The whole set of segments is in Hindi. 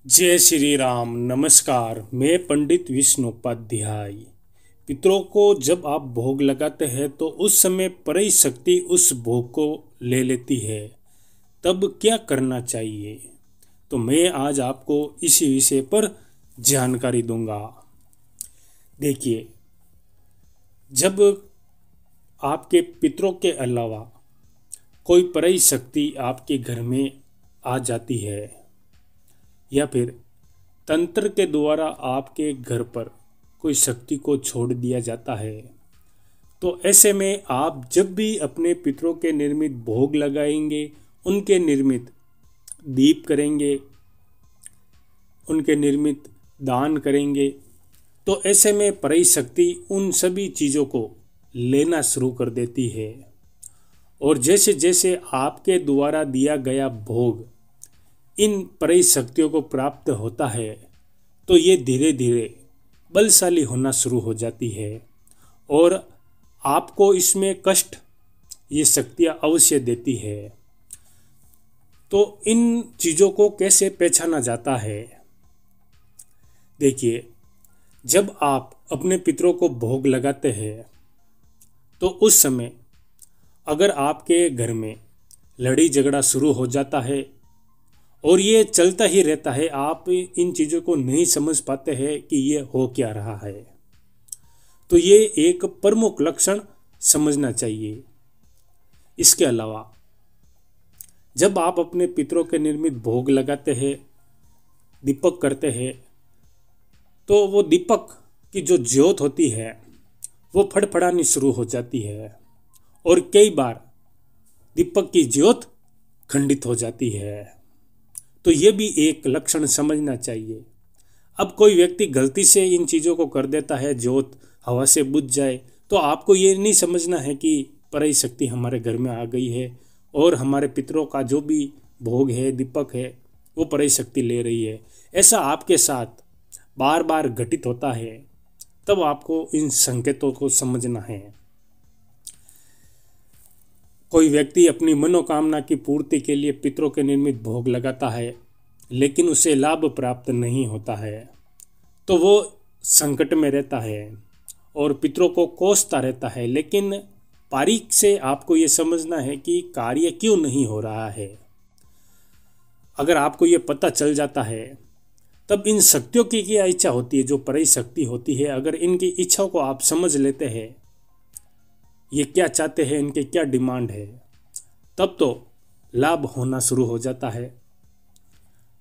जय श्री राम। नमस्कार। मैं पंडित विष्णु उपाध्याय। पितरों को जब आप भोग लगाते हैं तो उस समय पराई शक्ति उस भोग को ले लेती है। तब क्या करना चाहिए, तो मैं आज आपको इसी विषय पर जानकारी दूंगा। देखिए, जब आपके पितरों के अलावा कोई पराई शक्ति आपके घर में आ जाती है या फिर तंत्र के द्वारा आपके घर पर कोई शक्ति को छोड़ दिया जाता है, तो ऐसे में आप जब भी अपने पितरों के निर्मित भोग लगाएंगे, उनके निर्मित दीप करेंगे, उनके निर्मित दान करेंगे, तो ऐसे में पराई शक्ति उन सभी चीज़ों को लेना शुरू कर देती है। और जैसे जैसे आपके द्वारा दिया गया भोग इन पराई शक्तियों को प्राप्त होता है, तो ये धीरे धीरे बलशाली होना शुरू हो जाती है और आपको इसमें कष्ट ये शक्तियाँ अवश्य देती है। तो इन चीज़ों को कैसे पहचाना जाता है? देखिए, जब आप अपने पितरों को भोग लगाते हैं तो उस समय अगर आपके घर में लड़ाई झगड़ा शुरू हो जाता है और ये चलता ही रहता है, आप इन चीज़ों को नहीं समझ पाते हैं कि ये हो क्या रहा है, तो ये एक प्रमुख लक्षण समझना चाहिए। इसके अलावा जब आप अपने पितरों के निर्मित भोग लगाते हैं, दीपक करते हैं, तो वो दीपक की जो ज्योत होती है वो फड़फड़ानी शुरू हो जाती है और कई बार दीपक की ज्योत खंडित हो जाती है। तो ये भी एक लक्षण समझना चाहिए। अब कोई व्यक्ति गलती से इन चीज़ों को कर देता है, ज्योत हवा से बुझ जाए, तो आपको ये नहीं समझना है कि पराई शक्ति हमारे घर में आ गई है और हमारे पितरों का जो भी भोग है, दीपक है, वो पराई शक्ति ले रही है। ऐसा आपके साथ बार बार घटित होता है, तब आपको इन संकेतों को समझना है। कोई व्यक्ति अपनी मनोकामना की पूर्ति के लिए पितरों के निर्मित भोग लगाता है, लेकिन उसे लाभ प्राप्त नहीं होता है, तो वो संकट में रहता है और पितरों को कोसता रहता है। लेकिन बारीक से आपको ये समझना है कि कार्य क्यों नहीं हो रहा है। अगर आपको ये पता चल जाता है, तब इन शक्तियों की क्या इच्छा होती है, जो पराई शक्ति होती है, अगर इनकी इच्छाओं को आप समझ लेते हैं, ये क्या चाहते हैं, इनके क्या डिमांड है, तब तो लाभ होना शुरू हो जाता है।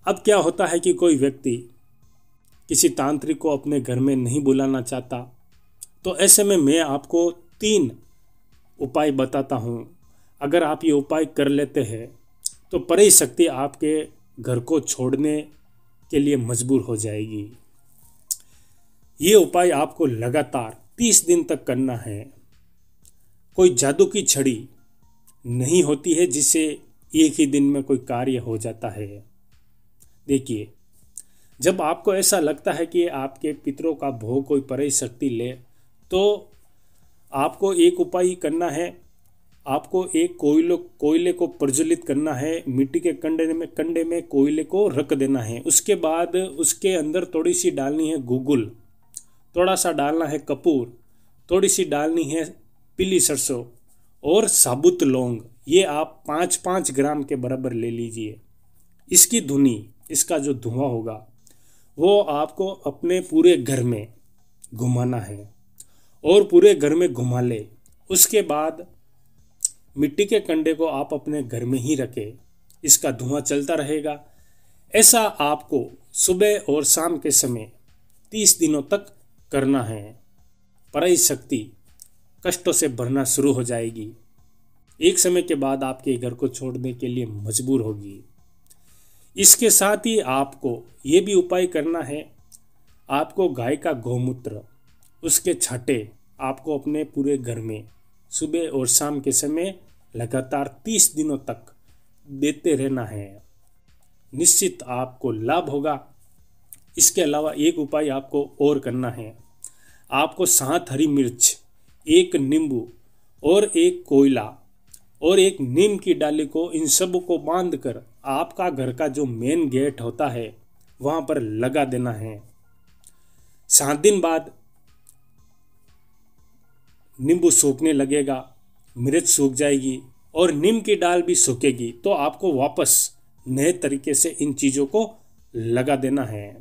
अब क्या होता है कि कोई व्यक्ति किसी तांत्रिक को अपने घर में नहीं बुलाना चाहता, तो ऐसे में मैं आपको 3 उपाय बताता हूँ। अगर आप ये उपाय कर लेते हैं तो पराई शक्ति आपके घर को छोड़ने के लिए मजबूर हो जाएगी। ये उपाय आपको लगातार 30 दिन तक करना है। कोई जादू की छड़ी नहीं होती है जिससे एक ही दिन में कोई कार्य हो जाता है। देखिए, जब आपको ऐसा लगता है कि आपके पितरों का भोग कोई पराई शक्ति ले, तो आपको एक उपाय करना है। आपको एक कोयले को प्रज्वलित करना है, मिट्टी के कंडे में कोयले को रख देना है। उसके बाद उसके अंदर थोड़ी सी डालनी है गुगुल, थोड़ा सा डालना है कपूर, थोड़ी सी डालनी है पीली सरसों और साबुत लौंग। ये आप 5-5 ग्राम के बराबर ले लीजिए। इसकी धुनी, इसका जो धुआं होगा, वो आपको अपने पूरे घर में घुमाना है और पूरे घर में घुमा ले। उसके बाद मिट्टी के कंडे को आप अपने घर में ही रखें, इसका धुआं चलता रहेगा। ऐसा आपको सुबह और शाम के समय 30 दिनों तक करना है। पराई शक्ति कष्टों से भरना शुरू हो जाएगी। एक समय के बाद आपके घर को छोड़ने के लिए मजबूर होगी। इसके साथ ही आपको ये भी उपाय करना है। आपको गाय का गौमूत्र, उसके छांटे आपको अपने पूरे घर में सुबह और शाम के समय लगातार 30 दिनों तक देते रहना है। निश्चित आपको लाभ होगा। इसके अलावा एक उपाय आपको और करना है। आपको 7 हरी मिर्च, 1 नींबू और 1 कोयला और 1 नीम की डाली को, इन सब को बांध कर आपका घर का जो मेन गेट होता है वहाँ पर लगा देना है। 7 दिन बाद नींबू सूखने लगेगा, मिर्च सूख जाएगी और नीम की डाल भी सूखेगी, तो आपको वापस नए तरीके से इन चीज़ों को लगा देना है।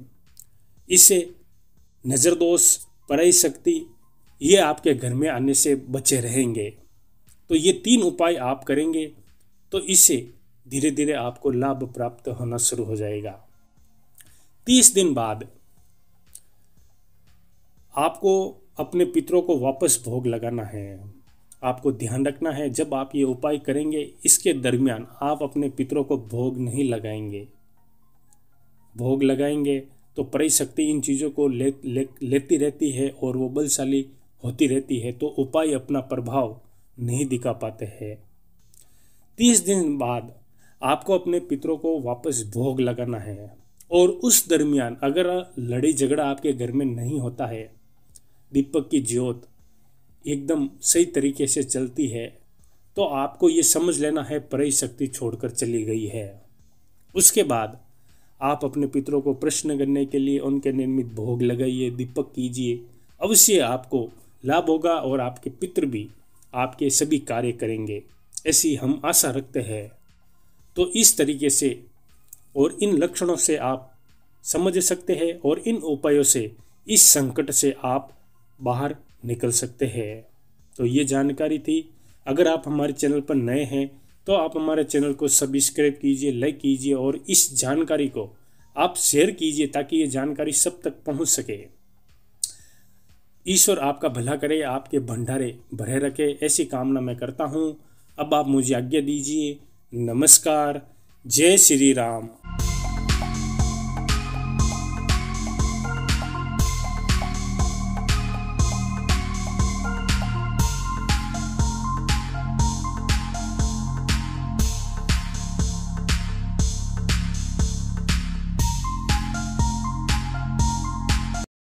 इससे नज़रदोष, पराई शक्ति ये आपके घर में आने से बचे रहेंगे। तो ये 3 उपाय आप करेंगे तो इससे धीरे धीरे आपको लाभ प्राप्त होना शुरू हो जाएगा। 30 दिन बाद आपको अपने पितरों को वापस भोग लगाना है। आपको ध्यान रखना है, जब आप ये उपाय करेंगे इसके दरमियान आप अपने पितरों को भोग नहीं लगाएंगे। भोग लगाएंगे तो पराई शक्ति इन चीज़ों को लेती रहती है और वो बलशाली होती रहती है, तो उपाय अपना प्रभाव नहीं दिखा पाते हैं। 30 दिन बाद आपको अपने पितरों को वापस भोग लगाना है और उस दरमियान अगर लड़ाई झगड़ा आपके घर में नहीं होता है, दीपक की ज्योत एकदम सही तरीके से चलती है, तो आपको ये समझ लेना है पराई शक्ति छोड़कर चली गई है। उसके बाद आप अपने पितरों को प्रश्न करने के लिए उनके निर्मित भोग लगाइए, दीपक कीजिए, अवश्य आपको लाभ होगा और आपके पितृ भी आपके सभी कार्य करेंगे, ऐसी हम आशा रखते हैं। तो इस तरीके से और इन लक्षणों से आप समझ सकते हैं और इन उपायों से इस संकट से आप बाहर निकल सकते हैं। तो ये जानकारी थी। अगर आप हमारे चैनल पर नए हैं तो आप हमारे चैनल को सब्सक्राइब कीजिए, लाइक कीजिए और इस जानकारी को आप शेयर कीजिए ताकि ये जानकारी सब तक पहुंच सके। ईश्वर आपका भला करे, आपके भंडारे भरे रखे, ऐसी कामना मैं करता हूं। अब आप मुझे आज्ञा दीजिए। नमस्कार। जय श्री राम।